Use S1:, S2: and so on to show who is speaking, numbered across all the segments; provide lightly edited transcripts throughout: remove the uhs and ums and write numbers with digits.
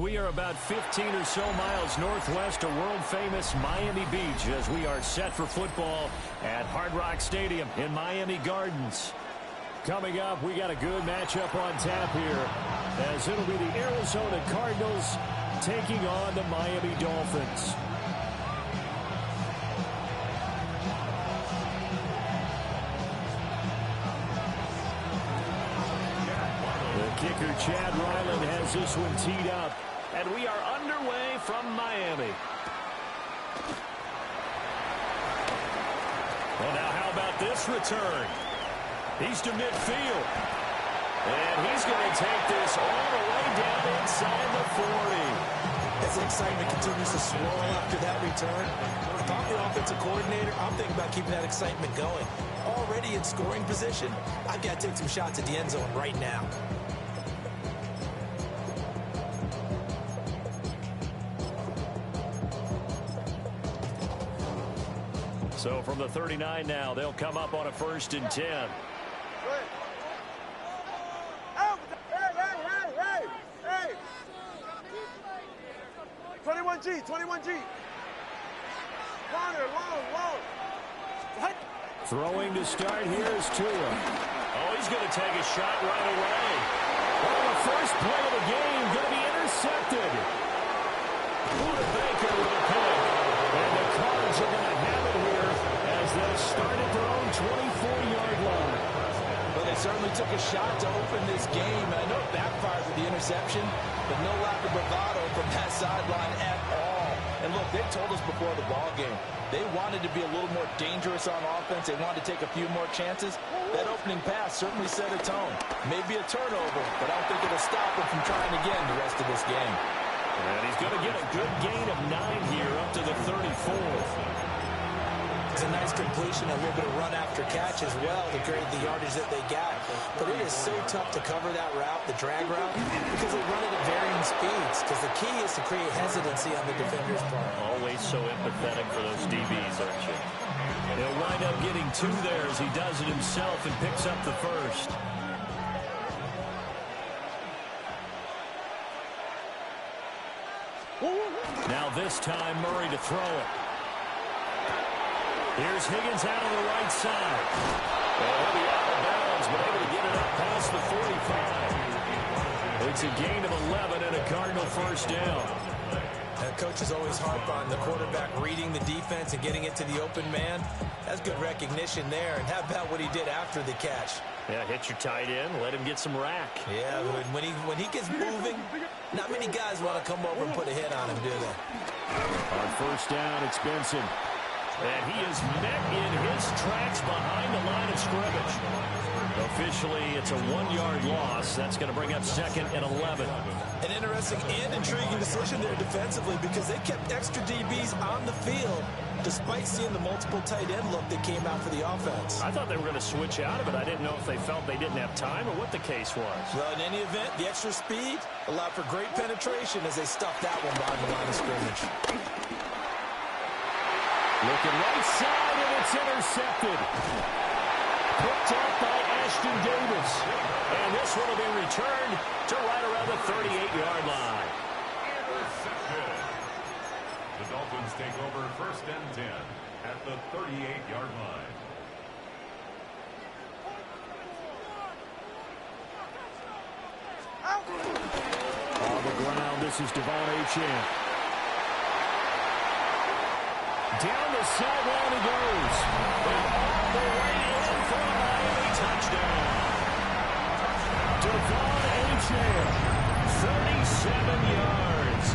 S1: We are about 15 or so miles northwest of world-famous Miami Beach as we are set for football at Hard Rock Stadium in Miami Gardens. Coming up, we got a good matchup on tap here as it'll be the Arizona Cardinals taking on the Miami Dolphins. The kicker, Chad Ryland, has this one teed up. And we are underway from Miami. Well, now how about this return? He's to midfield. And he's going to take this all the way down inside the 40.
S2: As the excitement continues to swirl after that return, if I'm the offensive coordinator, I'm thinking about keeping that excitement going. Already in scoring position, I've got to take some shots at the end zone right now.
S1: So from the 39 now, they'll come up on a 1st and 10.
S3: Hey! 21G. Corner, long. What?
S1: Throwing to start here is Tua. Oh, he's going to take a shot right away. Oh, the first play of the game going to be intercepted. Buda Baker with a pick. And the Cards are going to have it here as they start at their own 24-yard line.
S2: Well, they certainly took a shot to open this game. I know it backfired with the interception, but no lack of bravado from that sideline at all. And look, they told us before the ball game, they wanted to be a little more dangerous on offense. They wanted to take a few more chances. That opening pass certainly set a tone. Maybe a turnover, but I don't think it'll stop him from trying again the rest of this game.
S1: And he's going to get a good gain of 9 here up to the 34th.
S2: It's a nice completion, a little bit of run after catch as well to create the yardage that they got. But it is so tough to cover that route, the drag route, because they run it at varying speeds. Because the key is to create hesitancy on the defender's part.
S1: Always so empathetic for those DBs, aren't you? He'll wind up getting 2 there as he does it himself and picks up the first. Now this time, Murray to throw it. Here's Higgins out on the right side. Well, he'll be out of bounds, but able to get it up past the 45. It's a gain of 11 and a Cardinal first down.
S2: That coach is always harp on the quarterback reading the defense and getting it to the open man. That's good recognition there. And how about what he did after the catch?
S1: Yeah, hit your tight end, let him get some rack.
S2: Yeah, when he gets moving, not many guys want to come over and put a hit on him, do they?
S1: On first down, it's Benson. And he is met in his tracks behind the line of scrimmage. Officially, it's a 1-yard loss. That's going to bring up 2nd and 11.
S2: An interesting and intriguing decision there defensively because they kept extra DBs on the field despite seeing the multiple tight end look that came out for the offense.
S1: I thought they were going to switch out of it. I didn't know if they felt they didn't have time or what the case was.
S2: Well, in any event, the extra speed allowed for great penetration as they stuffed that one behind the line of scrimmage.
S1: Looking right side, and it's intercepted. Picked up by Ashton Davis. And this one will be returned to right around the 38-yard line.
S4: Interception. The Dolphins take over 1st and 10 at the 38-yard line.
S1: On the ground, this is Devon Achane. Down the sideline he goes. And all the way in for a Miami touchdown. Devon Achane, 37 yards.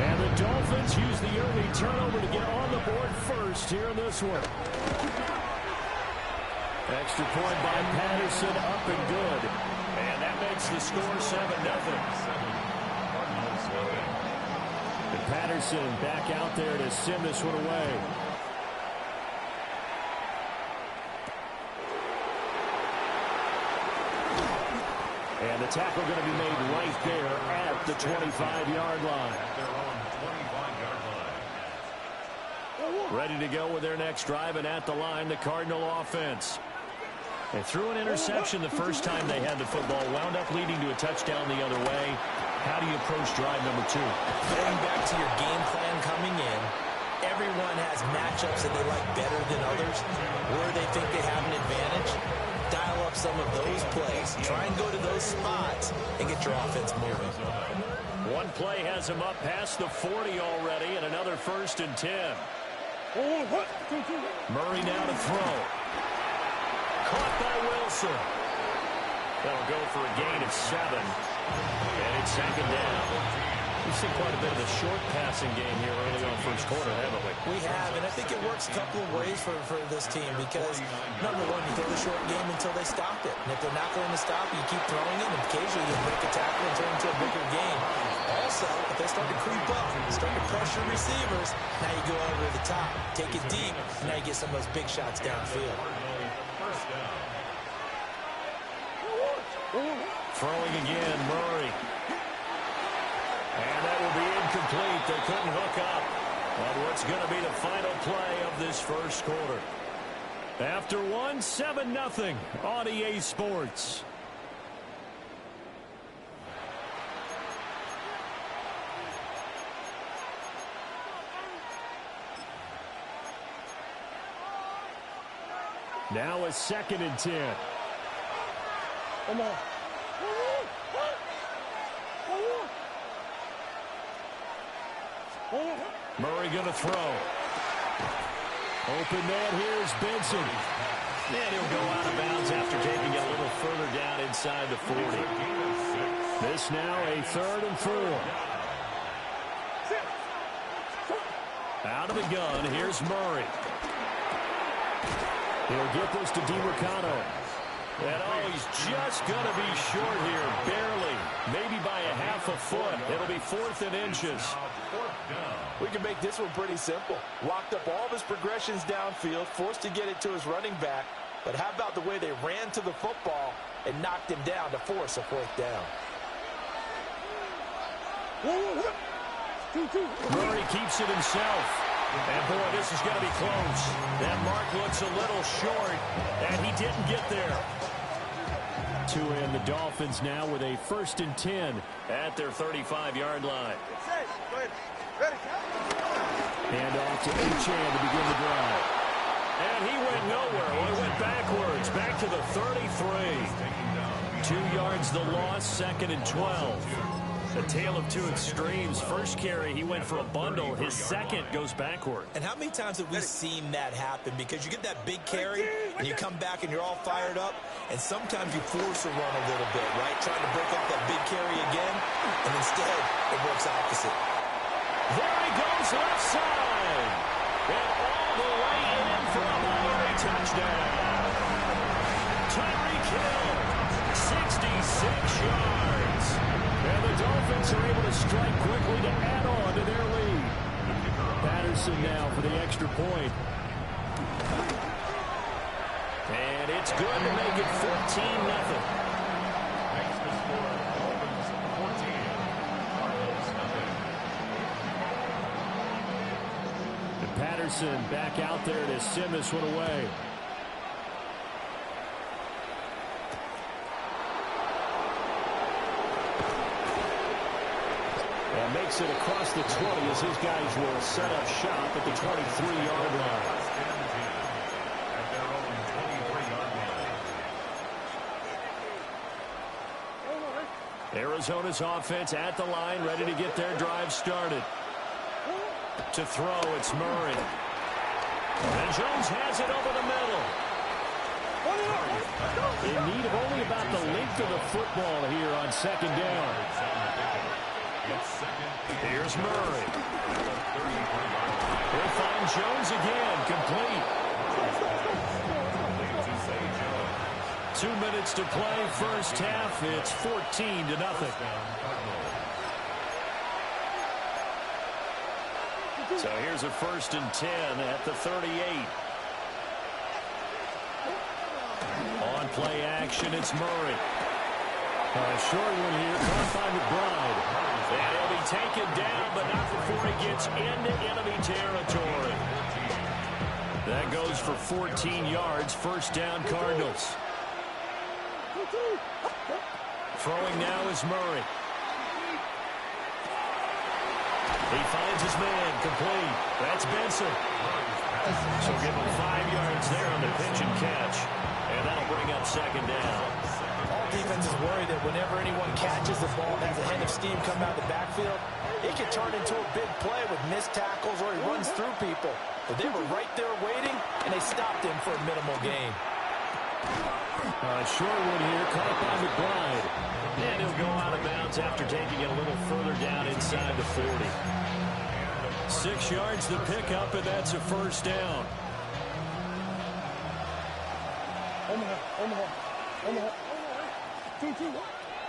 S1: And the Dolphins use the early turnover to get on the board first here in this one. Extra point by Patterson, up and good. And that makes the score 7-0. And Patterson back out there to send this one away. And the tackle going to be made right there at the 25-yard line.
S4: At their own 25-yard line.
S1: Ready to go with their next drive, and at the line, the Cardinal offense. They threw an interception the first time they had the football, wound up leading to a touchdown the other way. How do you approach drive number 2?
S2: Going back to your game plan coming in, everyone has matchups that they like better than others, where they think they have an advantage. Dial up some of those plays. Try and go to those spots and get your offense moving.
S1: One play has him up past the 40 already, and another 1st and 10. Murray now to throw. Caught by Wilson. That'll go for a gain of 7. And it's 2nd down. We've seen quite a bit of a short passing game here early on first quarter, haven't we?
S2: We have, and I think it works a couple of ways for this team because, number one, you throw the short game until they stop it. And if they're not going to stop it, you keep throwing it, and occasionally you break a tackle and turn into a bigger game. Also, if they start to creep up, start to pressure receivers, now you go over the top, take it deep, and now you get some of those big shots downfield.
S1: Throwing again, Murray. And that will be incomplete. They couldn't hook up on what's going to be the final play of this first quarter. After 1, 7-0 on EA Sports. Now a 2nd and 10.
S3: Come on.
S1: Murray going to throw. Open man, here's Benson. And he'll go out of bounds after taking it a little further down inside the 40. This now a 3rd and 4. Out of the gun, here's Murray. He'll get this to DiMercado. And he's just going to be short here, barely, maybe by a half a foot. It'll be 4th and inches.
S2: We can make this one pretty simple. Locked up all of his progressions downfield, forced to get it to his running back. But how about the way they ran to the football and knocked him down to force a 4th down?
S1: Murray keeps it himself. And, boy, this is going to be close. That mark looks a little short, and he didn't get there. And the Dolphins now with a 1st and 10 at their 35-yard line. And off to Achane to begin the drive. And he went nowhere. Well, he went backwards, back to the 33. 2 yards the loss, 2nd and 12. A tale of two extremes. First carry, he went for a bundle. His second goes backward.
S2: And how many times have we seen that happen? Because you get that big carry, and you come back, and you're all fired up, and sometimes you force a run a little bit, right? Trying to break up that big carry again, and instead, it works opposite.
S1: There he goes, left side. And all the way in for a Murray touchdown. Tyreek Hill, 66 yards. And the Dolphins are able to strike quickly to add on to their lead. Patterson now for the extra point. And it's good to make it 14-0. Patterson back out there to send this one away. And makes it across the 20 as his guys will set up shop at the 23-yard line. Arizona's offense at the line, ready to get their drive started. To throw, it's Murray. And Jones has it over the middle. In need of only about the length of the football here on second down. Here's Murray. He'll find Jones again, complete. 2 minutes to play, first half. It's 14-0. So here's a 1st and 10 at the 38. On play action, it's Murray. A short one here, caught by McBride. And he'll be taken down, but not before he gets into enemy territory. That goes for 14 yards, first down Cardinals. Throwing now is Murray. He finds his man, complete. That's Benson. So give him 5 yards there on the pitch and catch. And that'll bring up second down.
S2: All defense is worried that whenever anyone catches the ball and has a head of steam come out of the backfield, it can turn into a big play with missed tackles or he runs through people. But they were right there waiting, and they stopped him for a minimal gain.
S1: Short one here, caught by McBride. And he'll go out of bounds after taking it a little further down inside the 40. 6 yards to pick up, and that's a first down.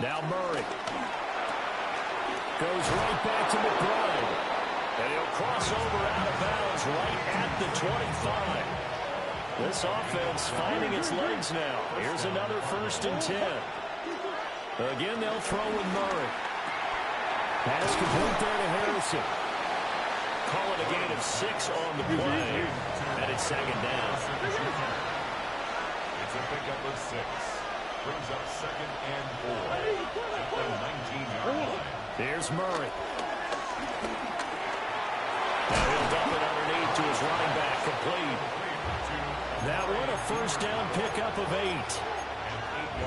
S1: Now Murray. Goes right back to McBride. And he'll cross over out of bounds right at the 25. This offense finding its legs now. Here's another 1st and 10. Again, they'll throw with Murray. Pass complete there to Harrison. Call it a gain of 6 on the play. And it's second down.
S4: It's a pickup of 6. Brings up 2nd and 4 at the 19-yard line.
S1: Here's Murray. Now he'll dump it underneath to his running back, complete. That one a first down pickup of 8.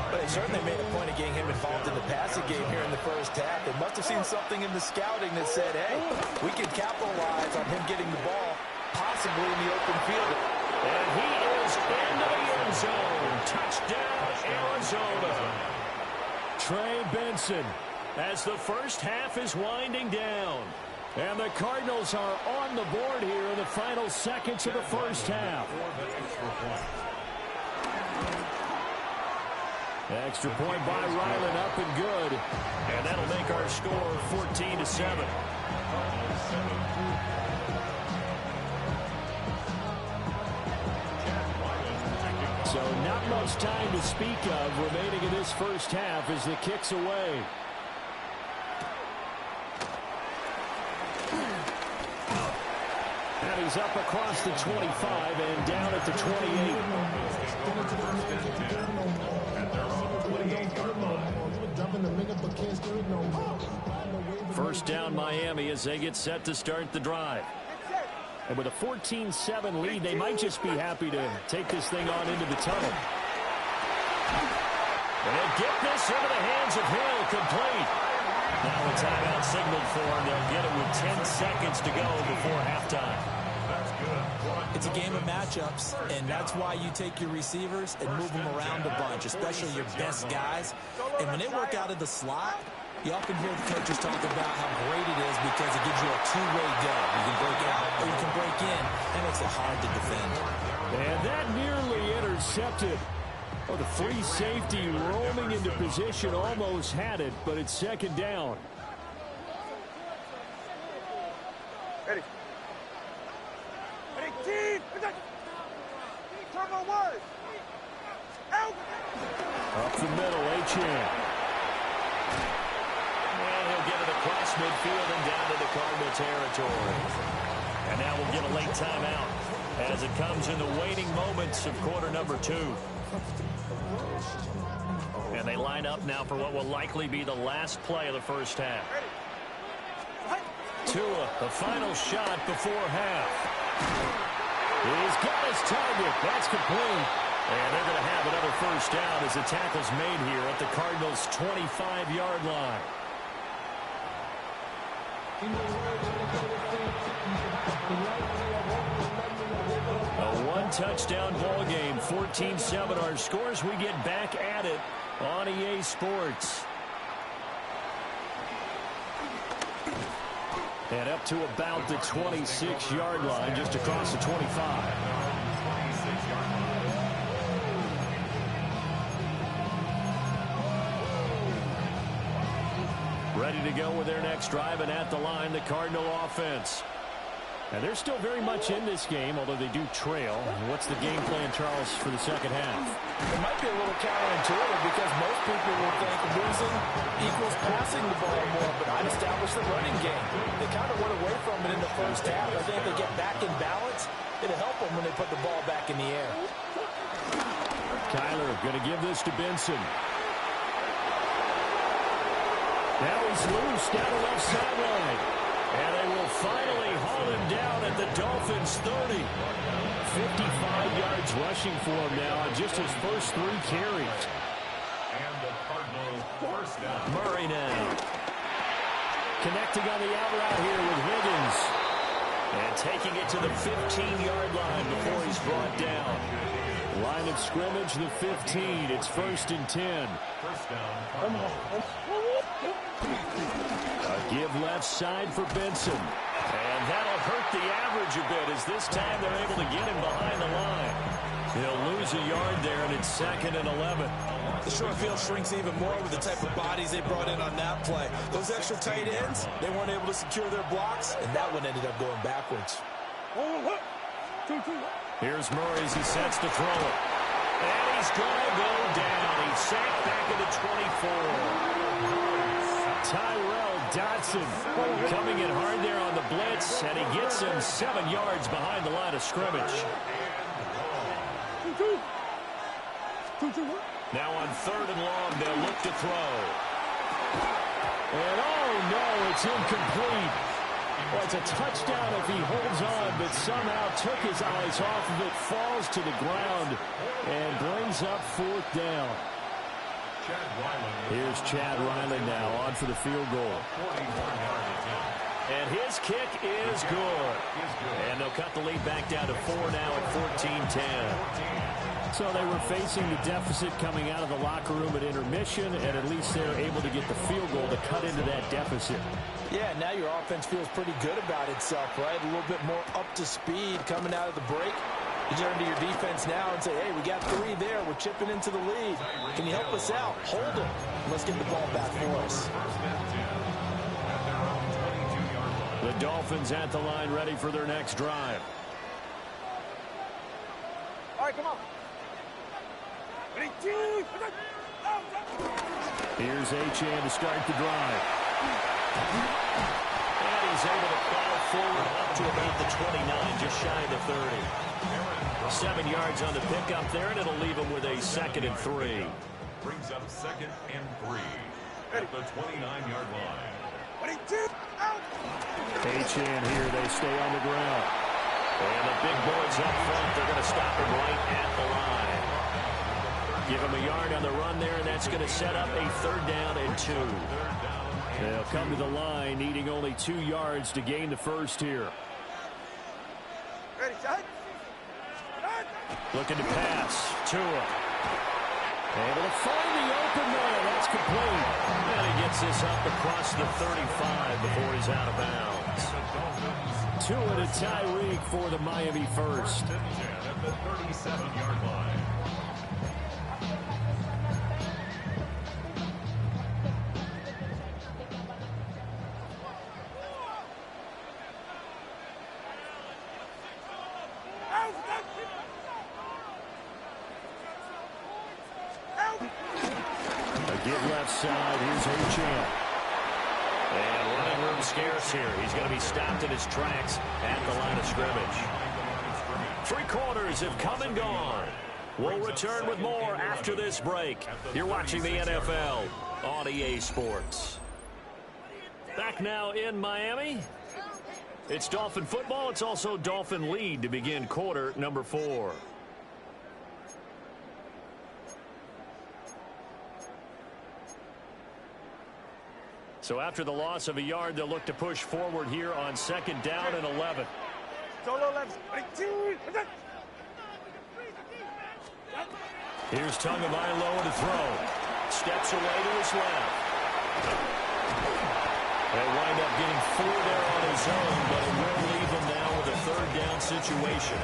S2: But they certainly made a point of getting him involved in the passing game here in the first half. They must have seen something in the scouting that said, hey, we can capitalize on him getting the ball, possibly in the open field.
S1: And he is into the end zone. Touchdown, Arizona. Trey Benson, as the first half is winding down. And the Cardinals are on the board here in the final seconds of the first half. Extra point by Ryland, up and good. And that'll make our score 14-7. So not much time to speak of remaining in this first half as the kick's away. And he's up across the 25 and down at the 28. First down Miami as they get set to start the drive. And with a 14-7 lead, they might just be happy to take this thing on into the tunnel. And get this into the hands of Hill, complete. Now a timeout signaled for him. They'll get it with 10 seconds to go before halftime.
S2: It's a game of matchups, and that's why you take your receivers and move them around a bunch, especially your best guys. And when they work out of the slot, you often hear the coaches talk about how great it is because it gives you a two-way go. You can break out or you can break in. That makes it hard to defend.
S1: And that nearly intercepted. Oh, the free safety roaming into position almost had it, but it's second down.
S3: Ready. Ready, team. Turbo one. Out.
S1: Up the middle, Achane. And he'll get it across midfield and down to the Cardinal territory. And now we'll get a late timeout as it comes in the waning moments of quarter number 2. And they line up now for what will likely be the last play of the first half. Tua, the final shot before half. He's got his target. That's complete. And they're going to have another first down as the tackle's made here at the Cardinals' 25-yard line. A one-touchdown ball game, 14-7 our scores. We get back at it on EA Sports. And up to about the 26-yard line, just across the 25. Ready to go with their next drive, and at the line, the Cardinal offense. And they're still very much in this game, although they do trail. What's the game plan, Charles, for the second half?
S2: It might be a little counterintuitive because most people will think losing equals passing the ball more, but I'd establish the running game. They kind of went away from it in the first half. I think if they get back in balance, it'll help them when they put the ball back in the air.
S1: Kyler going to give this to Benson. Now he's loose down the left sideline. And they will finally haul him down at the Dolphins' 30. 55 yards rushing for him now on just his first 3 carries.
S4: And the Cardinals first down.
S1: Murray now. Connecting on the out route here with Higgins. And taking it to the 15-yard line before he's brought down. Line of scrimmage, the 15. It's 1st and 10.
S4: First down.
S1: A give left side for Benson. And that'll hurt the average a bit as this time they're able to get him behind the line. He'll lose a yard there, and it's 2nd and 11.
S2: The short field shrinks even more with the type of bodies they brought in on that play. Those extra tight ends, they weren't able to secure their blocks, and that one ended up going backwards.
S1: Here's Murray as he sets to throw it. And he's going to go down. He's sacked back at the 24. Tyrell Dodson coming in hard there on the blitz, and he gets him 7 yards behind the line of scrimmage. Now on 3rd and long, they'll look to throw. And oh no, it's incomplete. Well, it's a touchdown if he holds on, but somehow took his eyes off of it, falls to the ground, and brings up 4th down. Here's Chad Riley now on for the field goal. And his kick is good. And they'll cut the lead back down to 4 now at 14-10. So they were facing the deficit coming out of the locker room at intermission, and at least they're able to get the field goal to cut into that deficit.
S2: Yeah, now your offense feels pretty good about itself, right? A little bit more up to speed coming out of the break. You turn to your defense now and say, hey, we got 3 there. We're chipping into the lead. Can you help us out? Hold them. Let's get the ball back for us.
S1: The Dolphins at the line ready for their next drive.
S3: All right, come on.
S1: Here's Achane to start the drive. And he's able to plow forward up to about the 29, just shy of the 30. 7 yards on the pickup there, and it'll leave him with a 2nd and 3.
S4: Brings up 2nd and 3 at the 29-yard line.
S1: Achane here, they stay on the ground. And the big boys up front, they're going to stop him right at the line. Give him a yard on the run there, and that's going to set up a 3rd down and 2. They'll come to the line, needing only 2 yards to gain the first here.
S3: Ready, shot.
S1: Looking to pass. Tua. Able to find the open man. That's complete. And he gets this up across the 35 before he's out of bounds. Tua to Tyreek for the Miami first.
S4: At the 37-yard line.
S1: Give left side. Here's Achane. And running room scarce here. He's going to be stopped in his tracks at the line of scrimmage. 3 quarters have come and gone. We'll return with more after this break. You're watching the NFL on EA Sports. Back now in Miami. It's Dolphin football. It's also Dolphin lead to begin quarter number 4. So after the loss of a yard, they'll look to push forward here on 2nd down and 11.
S3: Solo left.
S1: Here's Tagovailoa to throw. Steps away to his left. They wind up getting 4 there on his own, but it will leave him now with a 3rd down situation.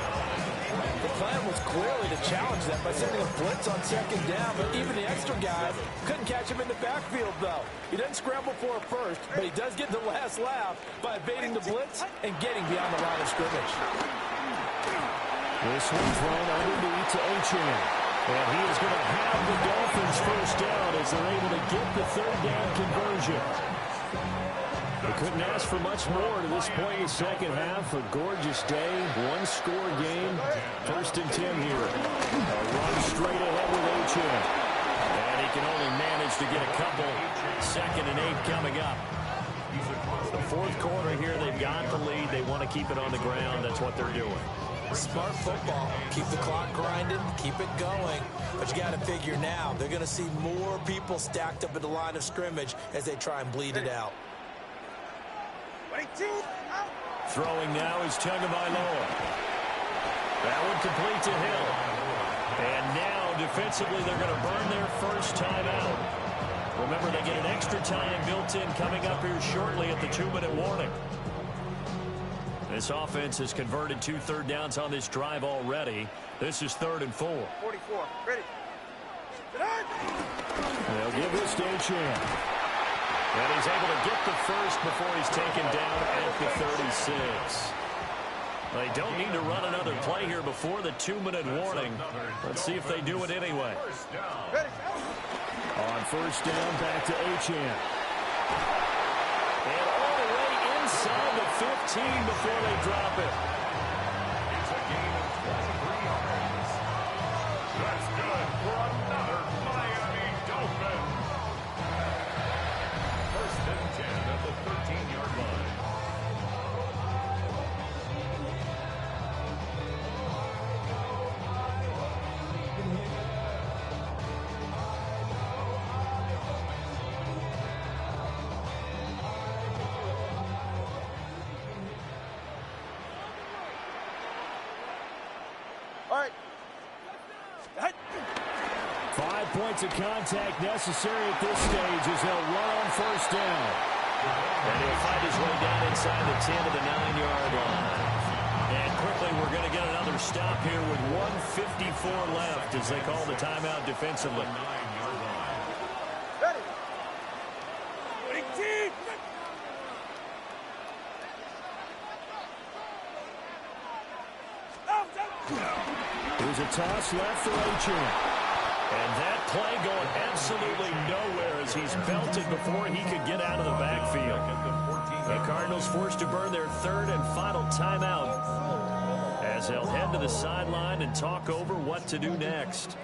S2: The plan was clearly to challenge that by sending a blitz on 2nd down, but even the extra guy couldn't catch him in the backfield, though. He doesn't scramble for it first, but he does get the last laugh by evading the blitz and getting beyond the line of scrimmage.
S1: This one thrown underneath to Achane. And he is going to have the Dolphins first down as they're able to get the 3rd down conversion. They couldn't ask for much more to this point in the second half. A gorgeous day, 1-score game. 1st and 10 here. A run straight ahead with Achane. And he can only manage to get a couple. 2nd and 8 coming up. The 4th quarter here, they've got the lead. They want to keep it on the ground. That's what they're doing.
S2: Smart football. Keep the clock grinding, keep it going. But you got to figure now, they're going to see more people stacked up at the line of scrimmage as they try and bleed it out.
S1: Throwing now is Tagovailoa. That one complete to Hill. And now, defensively, they're going to burn their first timeout. Remember, they get an extra time built in coming up here shortly at the 2-minute warning. This offense has converted 2 third downs on this drive already. This is 3rd and 4.
S3: 44. Ready.
S1: They'll give this to Etienne. And he's able to get the first before he's taken down at the 36. They don't need to run another play here before the 2-minute warning. Let's see if they do it anyway. On first down, back to Etienne. And all the way inside the 15 before they drop it.
S4: It's a gain of 23 yards. That's good for another Miami Dolphin. 1st and 10 at the 13-yard line.
S3: All right.
S1: 5 points of contact necessary at this stage as they'll run on first down. And he'll find his way down inside the 10 to the 9-yard line. And quickly, we're going to get another stop here with 1:54 left as they call the timeout defensively.
S4: 9-yard line.
S3: Ready. 18.
S1: There's a toss left for Etienne. And that play going absolutely nowhere as he's belted before he could get out of the backfield. The Cardinals forced to burn their 3rd and final timeout as they'll head to the sideline and talk over what to do next.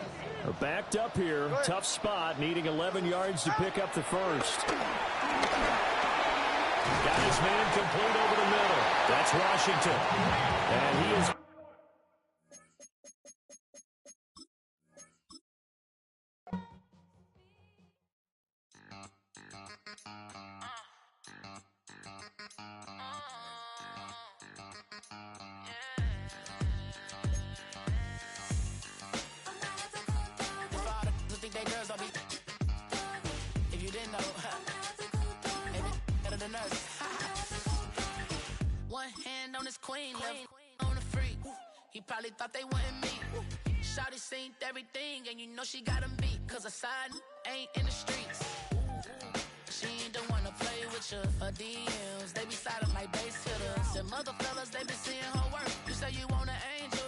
S1: They're backed up here, tough spot, needing 11 yards to pick up the first. Got his man complete over the middle. That's Washington. And he is...
S5: If you didn't know, maybe better than us. One hand on his queen, left on the freak. He probably thought they wanted me. Shawty seen everything, and you know she got him beat. Cause her side ain't in the streets. She ain't the one to play with you. Her DMs, they be silent like base hitters. And mother fellas, they be seeing her work. You say you want an angel.